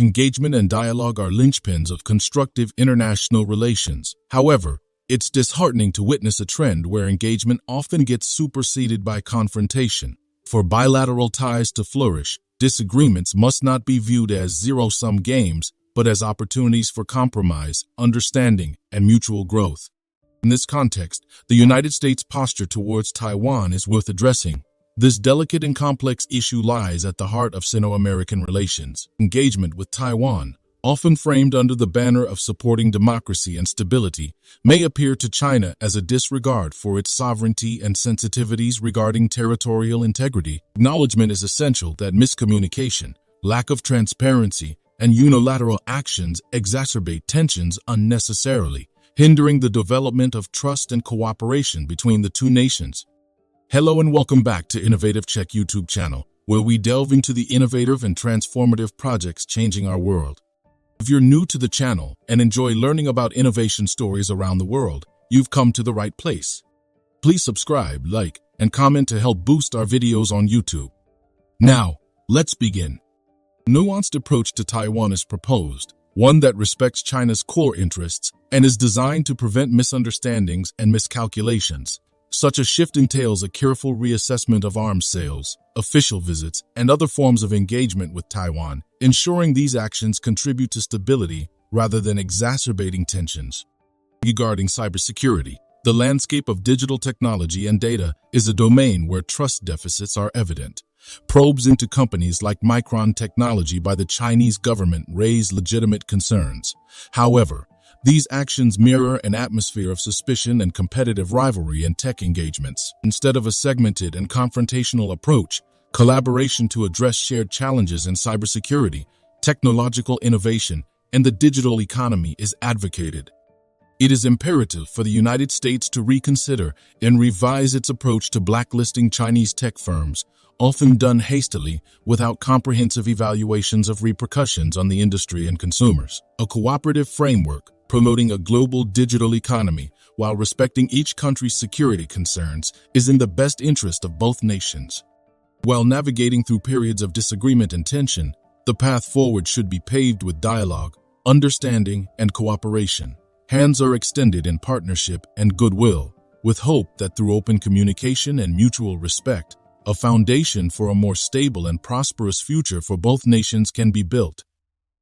Engagement and dialogue are linchpins of constructive international relations. However, it's disheartening to witness a trend where engagement often gets superseded by confrontation. For bilateral ties to flourish, disagreements must not be viewed as zero-sum games, but as opportunities for compromise, understanding, and mutual growth. In this context, the United States' posture towards Taiwan is worth addressing. This delicate and complex issue lies at the heart of Sino-American relations. Engagement with Taiwan, often framed under the banner of supporting democracy and stability, may appear to China as a disregard for its sovereignty and sensitivities regarding territorial integrity. Acknowledgement is essential that miscommunication, lack of transparency, and unilateral actions exacerbate tensions unnecessarily, hindering the development of trust and cooperation between the two nations. Hello and welcome back to Innovative Check YouTube channel, where we delve into the innovative and transformative projects changing our world. If you're new to the channel and enjoy learning about innovation stories around the world, you've come to the right place. Please subscribe, like, and comment to help boost our videos on YouTube. Now, let's begin. A nuanced approach to Taiwan is proposed, one that respects China's core interests and is designed to prevent misunderstandings and miscalculations. Such a shift entails a careful reassessment of arms sales, official visits, and other forms of engagement with Taiwan, ensuring these actions contribute to stability rather than exacerbating tensions. Regarding cybersecurity, the landscape of digital technology and data is a domain where trust deficits are evident. Probes into companies like Micron Technology by the Chinese government raise legitimate concerns. However, these actions mirror an atmosphere of suspicion and competitive rivalry in tech engagements. Instead of a segmented and confrontational approach, collaboration to address shared challenges in cybersecurity, technological innovation, and the digital economy is advocated. It is imperative for the United States to reconsider and revise its approach to blacklisting Chinese tech firms, often done hastily without comprehensive evaluations of repercussions on the industry and consumers. A cooperative framework promoting a global digital economy while respecting each country's security concerns is in the best interest of both nations. While navigating through periods of disagreement and tension, the path forward should be paved with dialogue, understanding, and cooperation. Hands are extended in partnership and goodwill, with hope that through open communication and mutual respect, a foundation for a more stable and prosperous future for both nations can be built.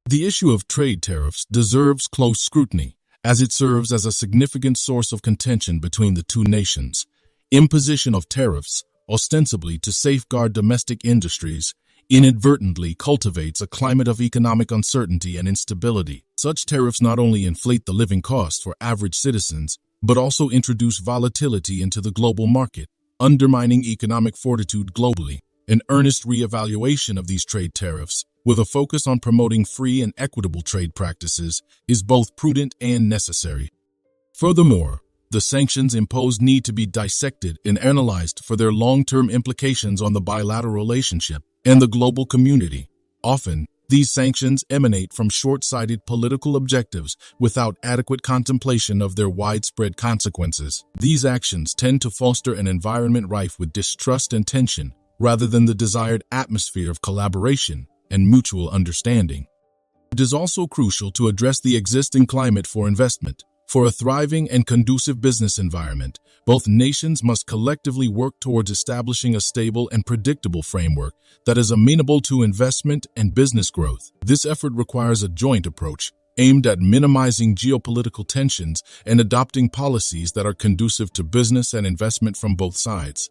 The issue of trade tariffs deserves close scrutiny, as it serves as a significant source of contention between the two nations. Imposition of tariffs, ostensibly to safeguard domestic industries, inadvertently cultivates a climate of economic uncertainty and instability. Such tariffs not only inflate the living costs for average citizens, but also introduce volatility into the global market, undermining economic fortitude globally. An earnest reevaluation of these trade tariffs, with a focus on promoting free and equitable trade practices, is both prudent and necessary. Furthermore, the sanctions imposed need to be dissected and analyzed for their long-term implications on the bilateral relationship and the global community. Often, these sanctions emanate from short-sighted political objectives without adequate contemplation of their widespread consequences. These actions tend to foster an environment rife with distrust and tension, rather than the desired atmosphere of collaboration and mutual understanding. It is also crucial to address the existing climate for investment. For a thriving and conducive business environment, both nations must collectively work towards establishing a stable and predictable framework that is amenable to investment and business growth. This effort requires a joint approach aimed at minimizing geopolitical tensions and adopting policies that are conducive to business and investment from both sides.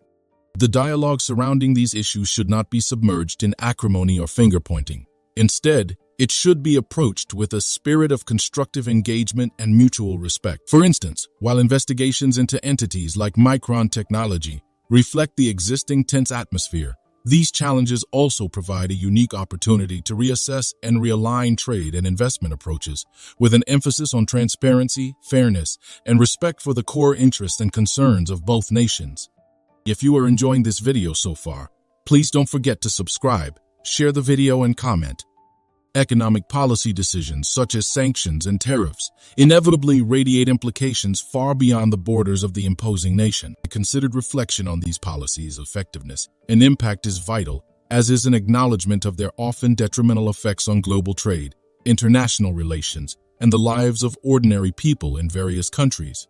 The dialogue surrounding these issues should not be submerged in acrimony or finger-pointing. Instead, it should be approached with a spirit of constructive engagement and mutual respect. For instance, while investigations into entities like Micron Technology reflect the existing tense atmosphere, these challenges also provide a unique opportunity to reassess and realign trade and investment approaches, with an emphasis on transparency, fairness, and respect for the core interests and concerns of both nations. If you are enjoying this video so far, please don't forget to subscribe, share the video, and comment. Economic policy decisions such as sanctions and tariffs inevitably radiate implications far beyond the borders of the imposing nation. A considered reflection on these policies' effectiveness and impact is vital, as is an acknowledgement of their often detrimental effects on global trade, international relations, and the lives of ordinary people in various countries.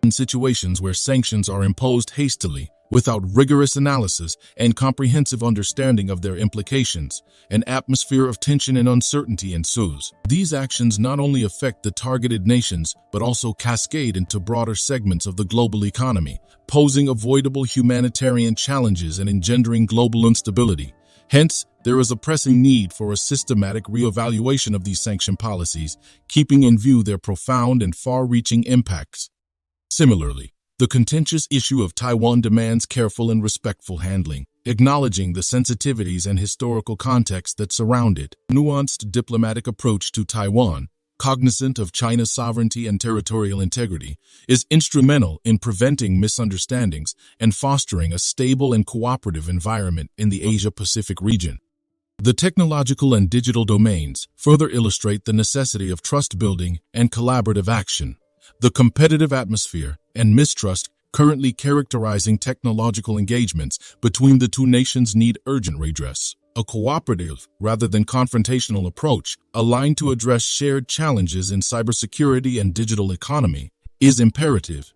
In situations where sanctions are imposed hastily, without rigorous analysis and comprehensive understanding of their implications, an atmosphere of tension and uncertainty ensues. These actions not only affect the targeted nations, but also cascade into broader segments of the global economy, posing avoidable humanitarian challenges and engendering global instability. Hence, there is a pressing need for a systematic reevaluation of these sanction policies, keeping in view their profound and far-reaching impacts. Similarly, the contentious issue of Taiwan demands careful and respectful handling, acknowledging the sensitivities and historical context that surround it. Nuanced diplomatic approach to Taiwan, cognizant of China's sovereignty and territorial integrity, is instrumental in preventing misunderstandings and fostering a stable and cooperative environment in the Asia-Pacific region. The technological and digital domains further illustrate the necessity of trust-building and collaborative action. The competitive atmosphere and mistrust currently characterizing technological engagements between the two nations need urgent redress. A cooperative, rather than confrontational approach, aligned to address shared challenges in cybersecurity and digital economy, is imperative.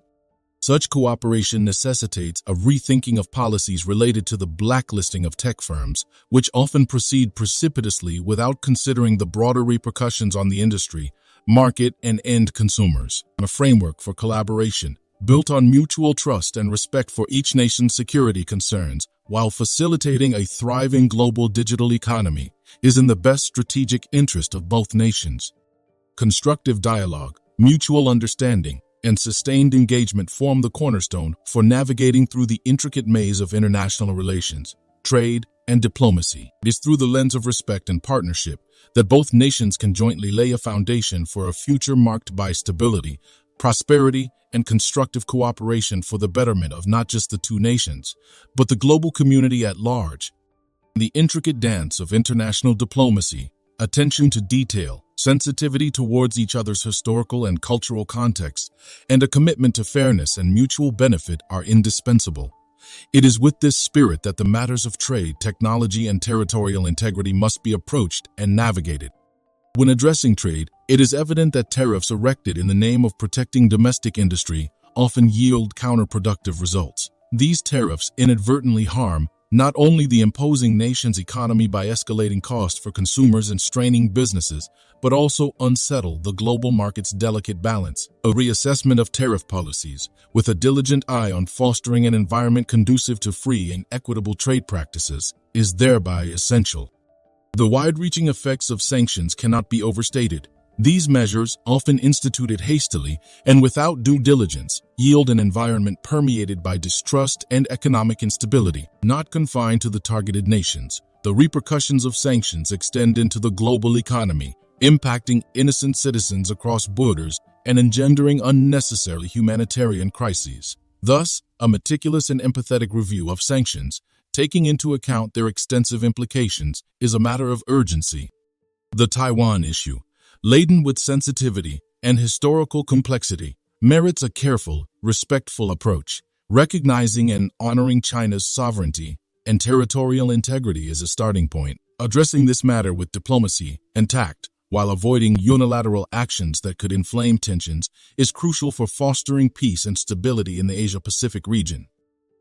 Such cooperation necessitates a rethinking of policies related to the blacklisting of tech firms, which often proceed precipitously without considering the broader repercussions on the industry, market, and end consumers. A framework for collaboration, built on mutual trust and respect for each nation's security concerns, while facilitating a thriving global digital economy, is in the best strategic interest of both nations. Constructive dialogue, mutual understanding, and sustained engagement form the cornerstone for navigating through the intricate maze of international relations, trade, and diplomacy. It is through the lens of respect and partnership that both nations can jointly lay a foundation for a future marked by stability, prosperity, and constructive cooperation for the betterment of not just the two nations, but the global community at large. The intricate dance of international diplomacy, attention to detail, sensitivity towards each other's historical and cultural context, and a commitment to fairness and mutual benefit are indispensable. It is with this spirit that the matters of trade, technology, and territorial integrity must be approached and navigated. When addressing trade, it is evident that tariffs erected in the name of protecting domestic industry often yield counterproductive results. These tariffs inadvertently harm not only the imposing nation's economy by escalating costs for consumers and straining businesses, but also unsettle the global market's delicate balance. A reassessment of tariff policies, with a diligent eye on fostering an environment conducive to free and equitable trade practices, is thereby essential. The wide-reaching effects of sanctions cannot be overstated. These measures, often instituted hastily and without due diligence, yield an environment permeated by distrust and economic instability. Not confined to the targeted nations, the repercussions of sanctions extend into the global economy, impacting innocent citizens across borders and engendering unnecessary humanitarian crises. Thus, a meticulous and empathetic review of sanctions, taking into account their extensive implications, is a matter of urgency. The Taiwan issue, laden with sensitivity and historical complexity, merits a careful, respectful approach. Recognizing and honoring China's sovereignty and territorial integrity is a starting point. Addressing this matter with diplomacy and tact, while avoiding unilateral actions that could inflame tensions, is crucial for fostering peace and stability in the Asia-Pacific region.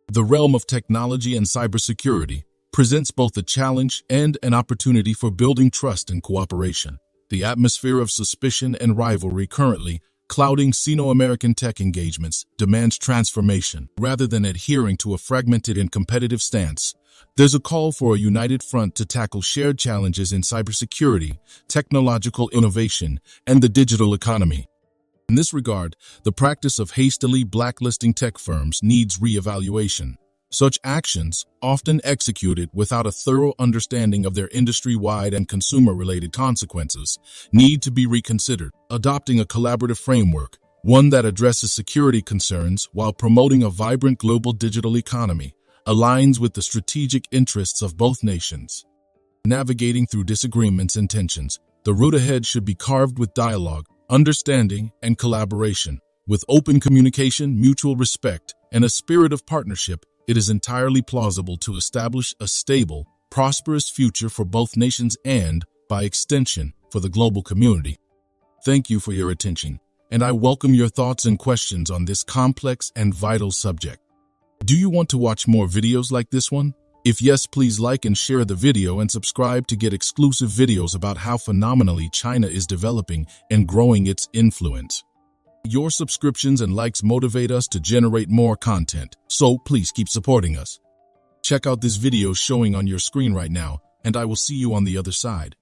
The realm of technology and cybersecurity presents both a challenge and an opportunity for building trust and cooperation. The atmosphere of suspicion and rivalry currently clouding Sino-American tech engagements demands transformation. Rather than adhering to a fragmented and competitive stance, there's a call for a united front to tackle shared challenges in cybersecurity, technological innovation, and the digital economy. In this regard, the practice of hastily blacklisting tech firms needs reevaluation. Such actions, often executed without a thorough understanding of their industry-wide and consumer-related consequences, need to be reconsidered. Adopting a collaborative framework, one that addresses security concerns while promoting a vibrant global digital economy, aligns with the strategic interests of both nations. Navigating through disagreements and tensions, the route ahead should be carved with dialogue, understanding, and collaboration. With open communication, mutual respect, and a spirit of partnership, it is entirely plausible to establish a stable, prosperous future for both nations and, by extension, for the global community. Thank you for your attention, and I welcome your thoughts and questions on this complex and vital subject. Do you want to watch more videos like this one? If yes, please like and share the video and subscribe to get exclusive videos about how phenomenally China is developing and growing its influence. Your subscriptions and likes motivate us to generate more content, so please keep supporting us. Check out this video showing on your screen right now, and I will see you on the other side.